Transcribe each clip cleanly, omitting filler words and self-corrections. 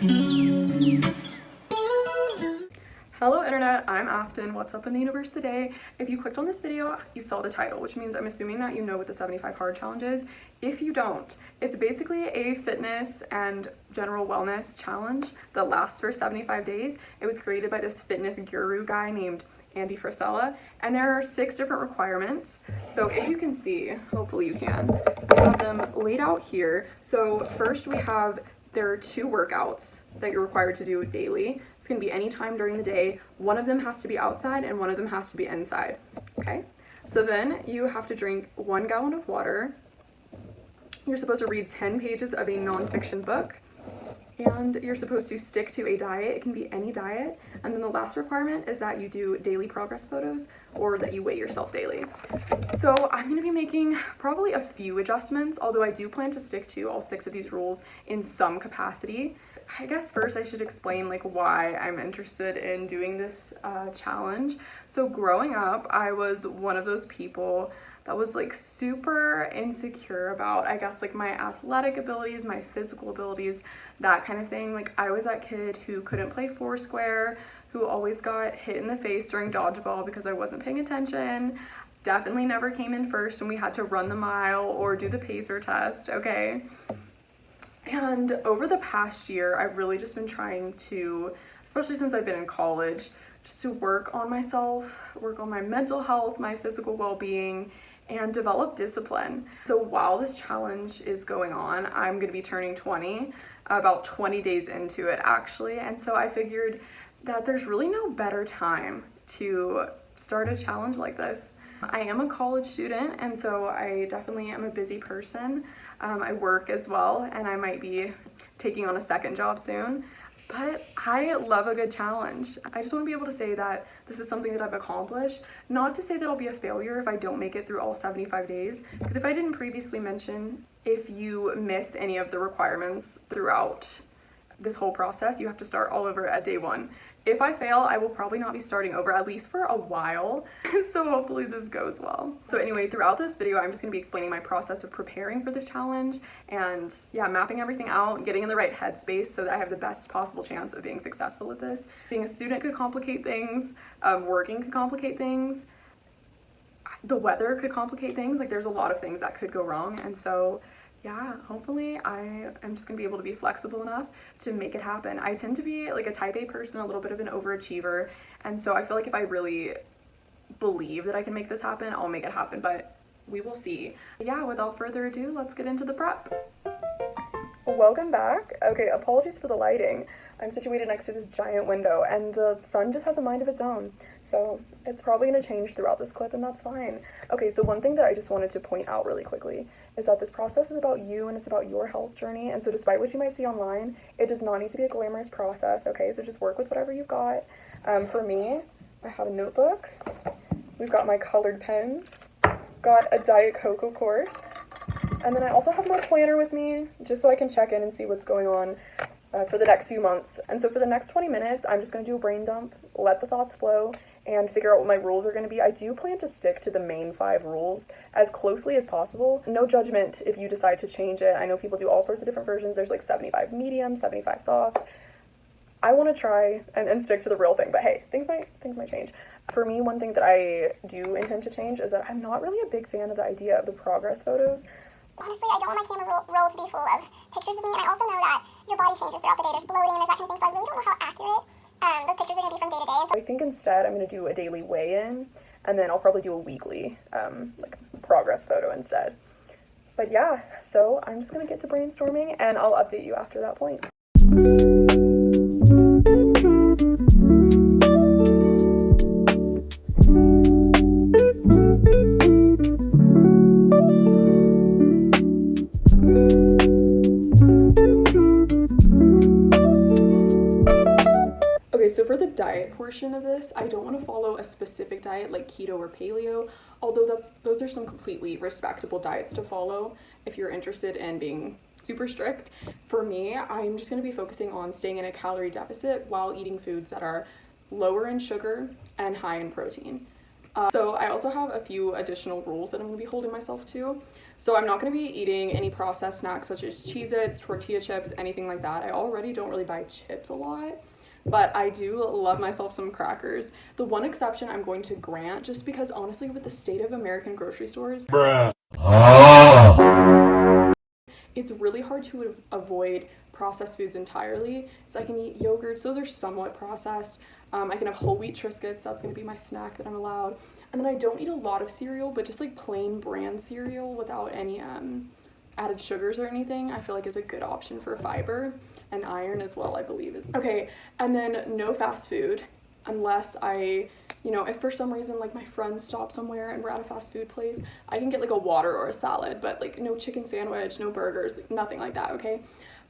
Hello internet, I'm Afton. What's up in the universe today? If you clicked on this video, you saw the title, which means I'm assuming that you know what the 75 Hard Challenge is. If you don't, it's basically a fitness and general wellness challenge that lasts for 75 days. It was created by this fitness guru guy named Andy Frisella, and there are 6 different requirements. So if you can see, hopefully you can, I have them laid out here. So first there are 2 workouts that you're required to do daily. It's gonna be any time during the day. One of them has to be outside and one of them has to be inside, okay? So then you have to drink 1 gallon of water. You're supposed to read 10 pages of a nonfiction book, and you're supposed to stick to a diet. It can be any diet. And then the last requirement is that you do daily progress photos or that you weigh yourself daily. So I'm gonna be making probably a few adjustments, although I do plan to stick to all 6 of these rules in some capacity. I guess first I should explain why I'm interested in doing this challenge. So growing up, I was one of those people that was super insecure about, I guess, my athletic abilities, my physical abilities, that kind of thing. I was that kid who couldn't play Foursquare, who always got hit in the face during dodgeball because I wasn't paying attention. Definitely never came in first when we had to run the mile or do the pacer test, okay? And over the past year, I've really just been trying to, especially since I've been in college, just to work on myself, work on my mental health, my physical well-being, and develop discipline. So while this challenge is going on, I'm gonna be turning 20, about 20 days into it actually, and so I figured that there's really no better time to start a challenge like this. I am a college student, and so I definitely am a busy person. I work as well, and I might be taking on a second job soon. But I love a good challenge. I just want to be able to say that this is something that I've accomplished. Not to say that I'll be a failure if I don't make it through all 75 days, because if I didn't previously mention, if you miss any of the requirements throughout this whole process, you have to start all over at day 1. If I fail, I will probably not be starting over, at least for a while. So hopefully this goes well. So anyway, throughout this video, I'm just gonna be explaining my process of preparing for this challenge and yeah, mapping everything out, getting in the right headspace so that I have the best possible chance of being successful at this. Being a student could complicate things, working could complicate things, the weather could complicate things. There's a lot of things that could go wrong. And so yeah, hopefully I am just gonna be able to be flexible enough to make it happen. I tend to be a type A person, a little bit of an overachiever, and so I feel if I really believe that I can make this happen, I'll make it happen, but we will see. Yeah, without further ado, let's get into the prep. Welcome back. Okay, apologies for the lighting. I'm situated next to this giant window and the sun just has a mind of its own. So it's probably gonna change throughout this clip and that's fine. Okay, so one thing that I just wanted to point out really quickly is that this process is about you and it's about your health journey. And so despite what you might see online, it does not need to be a glamorous process, okay? So just work with whatever you've got. For me, I have a notebook. We've got my colored pens, got a Diet Coke, of course. And then I also have my planner with me just so I can check in and see what's going on for the next few months. And so for the next 20 minutes, I'm just gonna do a brain dump, let the thoughts flow, and figure out what my rules are gonna be. I do plan to stick to the main 5 rules as closely as possible. No judgment if you decide to change it. I know people do all sorts of different versions. There's 75 medium, 75 soft. I wanna try and stick to the real thing, but hey, things might change. For me, one thing that I do intend to change is that I'm not really a big fan of the idea of the progress photos. Honestly, I don't want my camera roll to be full of pictures of me, and I also know that your body changes throughout the day. There's bloating and there's that kind of thing, so I really don't know how accurate those pictures are going to be from day to day. I think instead I'm going to do a daily weigh-in, and then I'll probably do a weekly progress photo instead. But yeah, so I'm just going to get to brainstorming, and I'll update you after that point. So for the diet portion of this, I don't want to follow a specific diet like keto or paleo, although those are some completely respectable diets to follow if you're interested in being super strict. For me, I'm just going to be focusing on staying in a calorie deficit while eating foods that are lower in sugar and high in protein. So I also have a few additional rules that I'm going to be holding myself to. So I'm not going to be eating any processed snacks such as Cheez-Its, tortilla chips, anything like that. I already don't really buy chips a lot, but I do love myself some crackers. The one exception I'm going to grant, just because honestly with the state of American grocery stores, bruh, it's really hard to avoid processed foods entirely. So I can eat yogurts, those are somewhat processed. I can have whole wheat Triscuits, that's going to be my snack that I'm allowed. And then I don't eat a lot of cereal, but just like plain brand cereal without any added sugars or anything, I feel like is a good option for fiber and iron as well, I believe. Okay, and then no fast food unless if for some reason like my friends stop somewhere and we're at a fast food place, I can get like a water or a salad, but like no chicken sandwich, no burgers, nothing like that, okay?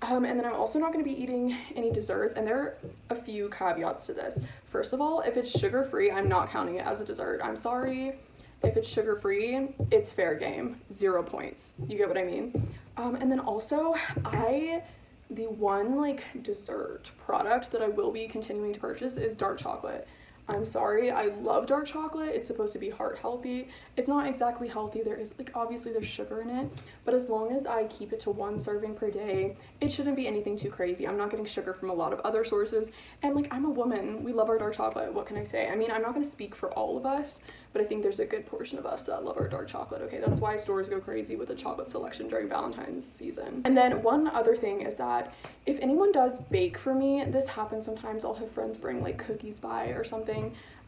And then I'm also not going to be eating any desserts, and there are a few caveats to this. First of all, if it's sugar-free, I'm not counting it as a dessert. I'm sorry. If it's sugar-free, it's fair game. 0 points. You get what I mean? And then also, the one like dessert product that I will be continuing to purchase is dark chocolate. I'm sorry, I love dark chocolate. It's supposed to be heart healthy. It's not exactly healthy. There is obviously there's sugar in it, but as long as I keep it to 1 serving per day, it shouldn't be anything too crazy. I'm not getting sugar from a lot of other sources, and I'm a woman. We love our dark chocolate. What can I say? I mean, I'm not going to speak for all of us, but I think there's a good portion of us that love our dark chocolate, okay? That's why stores go crazy with the chocolate selection during Valentine's season. And then one other thing is that if anyone does bake for me, this happens sometimes, I'll have friends bring cookies by or something,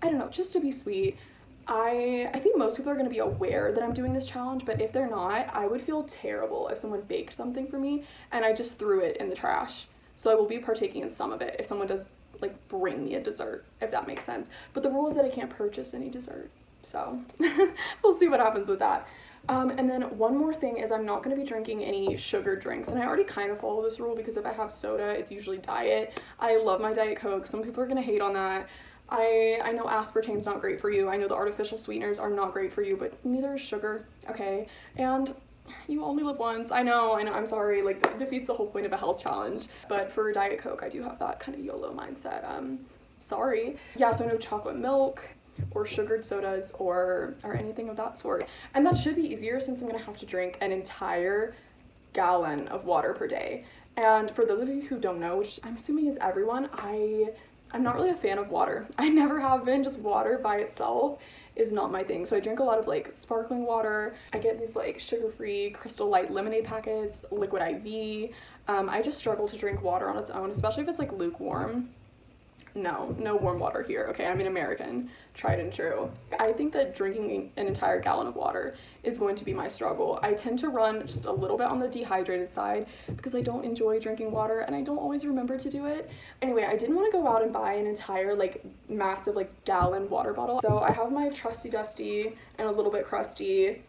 I don't know, just to be sweet. I think most people are going to be aware that I'm doing this challenge, but if they're not, I would feel terrible if someone baked something for me and I just threw it in the trash. So I will be partaking in some of it if someone does bring me a dessert, if that makes sense. But the rule is that I can't purchase any dessert. So we'll see what happens with that. And then one more thing is I'm not going to be drinking any sugared drinks. And I already kind of follow this rule because if I have soda, it's usually diet. I love my Diet Coke. Some people are going to hate on that. I know aspartame's not great for you. I know the artificial sweeteners are not great for you, but neither is sugar, okay? And you only live once. I know, I'm sorry, that defeats the whole point of a health challenge. But for Diet Coke, I do have that kind of YOLO mindset. Sorry. Yeah, so no chocolate milk or sugared sodas or anything of that sort. And that should be easier since I'm gonna have to drink an entire gallon of water per day. And for those of you who don't know, which I'm assuming is everyone, I'm not really a fan of water. I never have been. Just water by itself is not my thing. So I drink a lot of sparkling water. I get these sugar-free Crystal Light lemonade packets, Liquid IV. I just struggle to drink water on its own, especially if it's lukewarm. No warm water here, okay? I'm an American, tried and true. I think that drinking an entire gallon of water is going to be my struggle. I tend to run just a little bit on the dehydrated side because I don't enjoy drinking water and I don't always remember to do it. Anyway, I didn't want to go out and buy an entire massive gallon water bottle. So I have my trusty dusty and a little bit crusty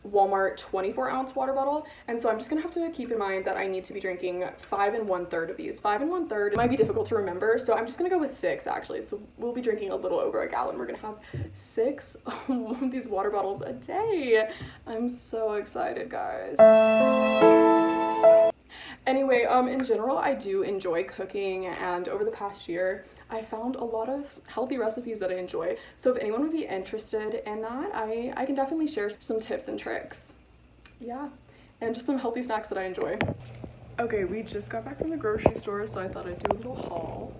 Walmart 24-ounce water bottle, and so I'm just gonna have to keep in mind that I need to be drinking 5 1/3 of these. 5 1/3 might be difficult to remember, so I'm just gonna go with 6 actually. So we'll be drinking a little over a gallon. We're gonna have 6 of these water bottles a day. I'm so excited, guys. Anyway, in general, I do enjoy cooking, and over the past year, I found a lot of healthy recipes that I enjoy. So if anyone would be interested in that, I can definitely share some tips and tricks. Yeah, and just some healthy snacks that I enjoy. Okay, we just got back from the grocery store, so I thought I'd do a little haul.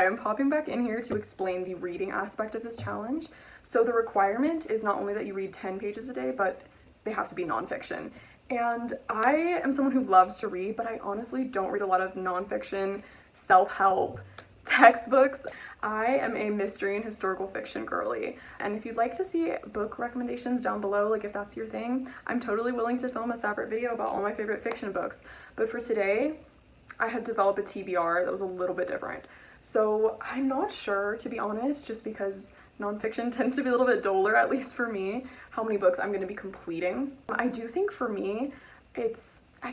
Hi, I'm popping back in here to explain the reading aspect of this challenge. So the requirement is not only that you read 10 pages a day, but they have to be nonfiction. And I am someone who loves to read, but I honestly don't read a lot of nonfiction, self-help textbooks. I am a mystery and historical fiction girly. And if you'd like to see book recommendations down below, like if that's your thing, I'm totally willing to film a separate video about all my favorite fiction books. But for today, I had developed a TBR that was a little bit different. So I'm not sure, to be honest, just because nonfiction tends to be a little bit duller, at least for me, how many books I'm going to be completing. I do think for me, it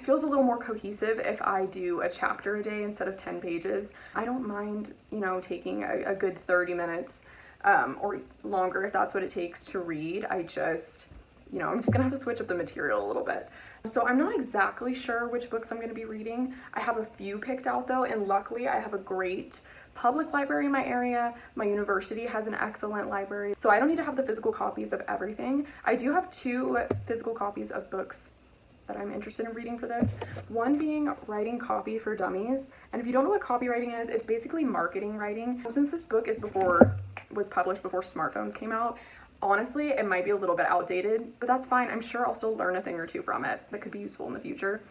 feels a little more cohesive if I do a chapter a day instead of 10 pages. I don't mind, taking a good 30 minutes or longer if that's what it takes to read. I'm just gonna have to switch up the material a little bit. So I'm not exactly sure which books I'm gonna be reading. I have a few picked out though, and luckily I have a great public library in my area. My university has an excellent library, so I don't need to have the physical copies of everything. I do have 2 physical copies of books that I'm interested in reading for this. One being Writing Copy for Dummies. And if you don't know what copywriting is, it's basically marketing writing. Since this book was published before smartphones came out, honestly, it might be a little bit outdated, but that's fine. I'm sure I'll still learn a thing or two from it that could be useful in the future.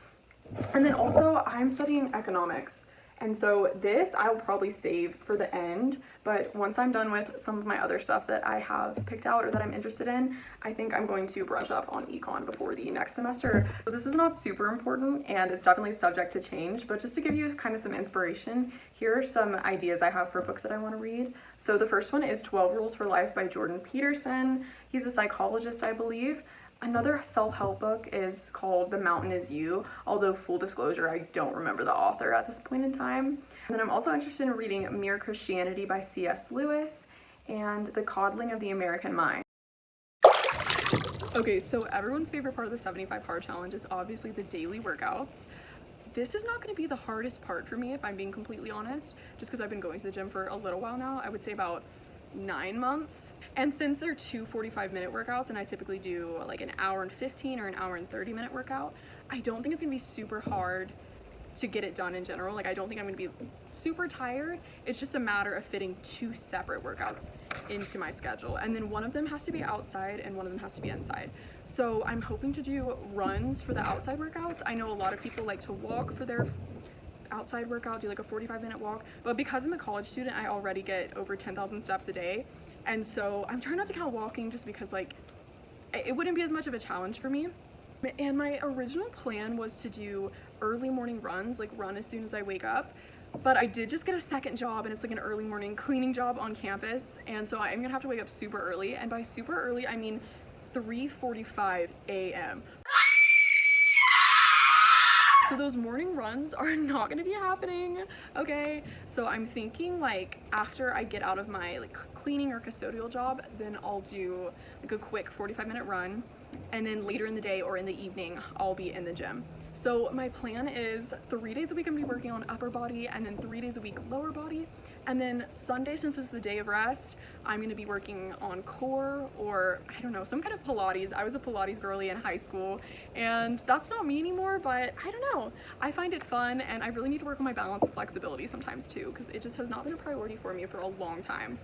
And then also, I'm studying economics. And so this I will probably save for the end, but once I'm done with some of my other stuff that I have picked out or that I'm interested in, I think I'm going to brush up on econ before the next semester. So this is not super important and it's definitely subject to change, but just to give you kind of some inspiration, here are some ideas I have for books that I want to read. So the first one is 12 Rules for Life by Jordan Peterson. He's a psychologist, I believe. Another self-help book is called The Mountain Is You, although full disclosure, I don't remember the author at this point in time. And then I'm also interested in reading Mere Christianity by C.S. Lewis and The Coddling of the American Mind. Okay, so everyone's favorite part of the 75 Hard Challenge is obviously the daily workouts. This is not going to be the hardest part for me, if I'm being completely honest, just because I've been going to the gym for a little while now. I would say about 9 months. And since they're 2 45-minute workouts and I typically do like an hour and 15 or an hour and 30-minute workout, I don't think it's gonna be super hard to get it done in general. Like I don't think I'm gonna be super tired. It's just a matter of fitting 2 separate workouts into my schedule. And then one of them has to be outside and one of them has to be inside. So I'm hoping to do runs for the outside workouts. I know a lot of people like to walk for their outside workout, do like a 45-minute walk, but because I'm a college student, I already get over 10,000 steps a day, and so I'm trying not to count walking just because like it wouldn't be as much of a challenge for me. And my original plan was to do early morning runs, like run as soon as I wake up, but I did just get a second job and it's like an early morning cleaning job on campus, and so I'm gonna have to wake up super early, and by super early I mean 3:45 a.m. So those morning runs are not gonna be happening, okay? So I'm thinking like after I get out of my like cleaning or custodial job, then I'll do like a quick 45-minute run, and then later in the day or in the evening, I'll be in the gym. So my plan is 3 days a week I'm gonna be working on upper body, and then 3 days a week lower body. And then Sunday, since it's the day of rest, I'm gonna be working on core or I don't know, some kind of Pilates. I was a Pilates girly in high school and that's not me anymore, but I don't know. I find it fun and I really need to work on my balance and flexibility sometimes too, because it just has not been a priority for me for a long time.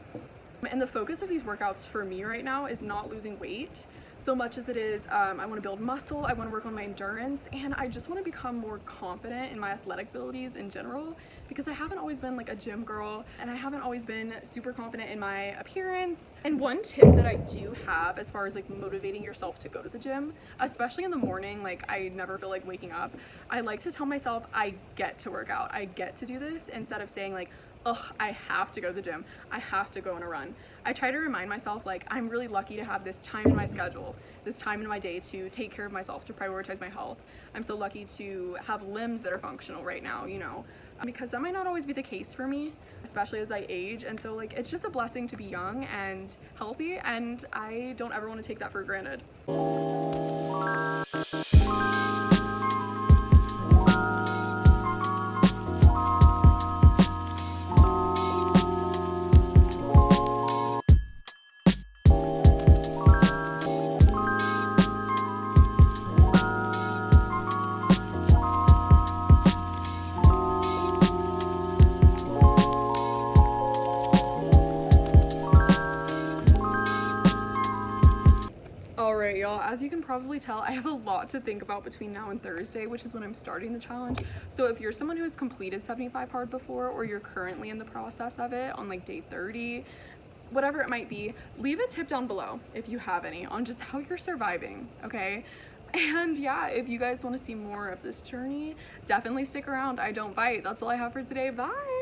And the focus of these workouts for me right now is not losing weight so much as it is I want to build muscle, I want to work on my endurance, and I just want to become more confident in my athletic abilities in general, because I haven't always been like a gym girl and I haven't always been super confident in my appearance. And one tip that I do have as far as like motivating yourself to go to the gym, especially in the morning, like I never feel like waking up, I like to tell myself I get to work out, I get to do this, instead of saying like, ugh, I have to go to the gym, I have to go on a run. I try to remind myself like I'm really lucky to have this time in my schedule, this time in my day to take care of myself, to prioritize my health. I'm so lucky to have limbs that are functional right now, because that might not always be the case for me, especially as I age. And so like it's just a blessing to be young and healthy, and I don't ever want to take that for granted. All right, y'all, as you can probably tell, I have a lot to think about between now and Thursday, which is when I'm starting the challenge. So if you're someone who has completed 75 hard before, or you're currently in the process of it on like day 30, whatever it might be, leave a tip down below if you have any on just how you're surviving, okay? And yeah, if you guys want to see more of this journey, definitely stick around. I don't bite. That's all I have for today. Bye.